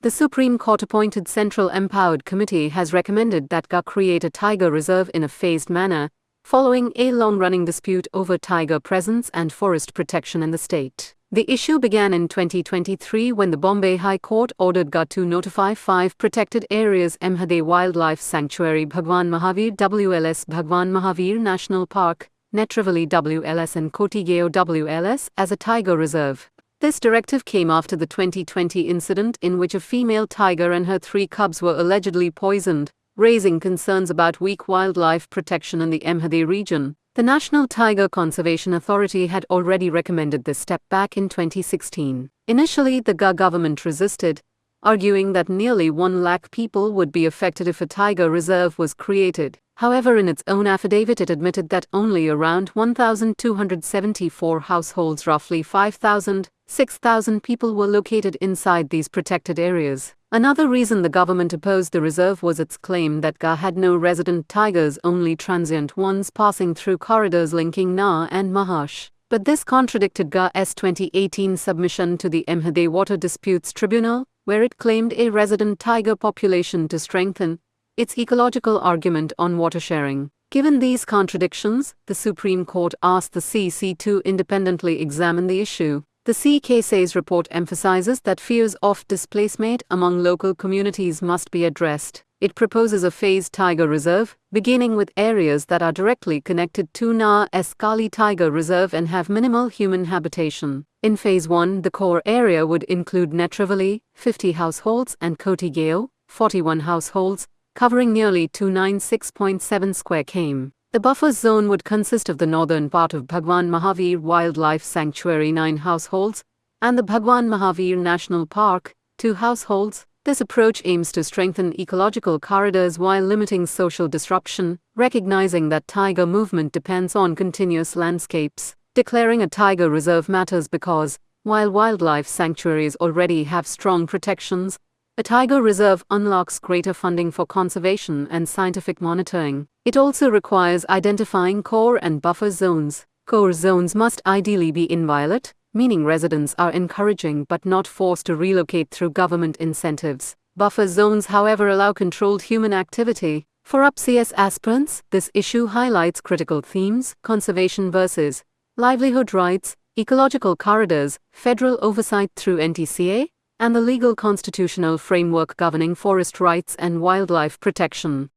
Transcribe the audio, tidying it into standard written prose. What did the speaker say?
The Supreme Court-appointed Central Empowered Committee has recommended that GA create a tiger reserve in a phased manner, following a long-running dispute over tiger presence and forest protection in the state. The issue began in 2023 when the Bombay High Court ordered GA to notify 5 protected areas: Emhade Wildlife Sanctuary, Bhagwan Mahavir WLS, Bhagwan Mahavir National Park, Netravali WLS and Kotigeo WLS as a tiger reserve. This directive came after the 2020 incident in which a female tiger and her 3 cubs were allegedly poisoned, raising concerns about weak wildlife protection in the Emhade region. The National Tiger Conservation Authority had already recommended this step back in 2016. Initially, the GA government resisted, arguing that nearly 1 lakh people would be affected if a tiger reserve was created. However, in its own affidavit, it admitted that only around 1,274 households, roughly 6,000 people, were located inside these protected areas. Another reason the government opposed the reserve was its claim that GA had no resident tigers, only transient ones passing through corridors linking Na and Mahash. But this contradicted GA's 2018 submission to the Emhade Water Disputes Tribunal, where it claimed a resident tiger population to strengthen its ecological argument on water sharing. Given these contradictions, the Supreme Court asked the CC to independently examine the issue. The CKC's report emphasizes that fears of displacement among local communities must be addressed. It proposes a phased tiger reserve, beginning with areas that are directly connected to Na's Kali Tiger Reserve and have minimal human habitation. In Phase 1, the core area would include Netravali, 50 households, and Kotigeo, 41 households, covering nearly 296.7 square km. The buffer zone would consist of the northern part of Bhagwan Mahavir Wildlife Sanctuary, 9 households, and the Bhagwan Mahavir National Park, 2 households. This approach aims to strengthen ecological corridors while limiting social disruption, recognizing that tiger movement depends on continuous landscapes. Declaring a tiger reserve matters because, while wildlife sanctuaries already have strong protections, a tiger reserve unlocks greater funding for conservation and scientific monitoring. It also requires identifying core and buffer zones. Core zones must ideally be inviolate, meaning residents are encouraging but not forced to relocate through government incentives. Buffer zones, however, allow controlled human activity. For UPSC aspirants, this issue highlights critical themes: conservation versus livelihood rights, ecological corridors, federal oversight through NTCA, and the legal constitutional framework governing forest rights and wildlife protection.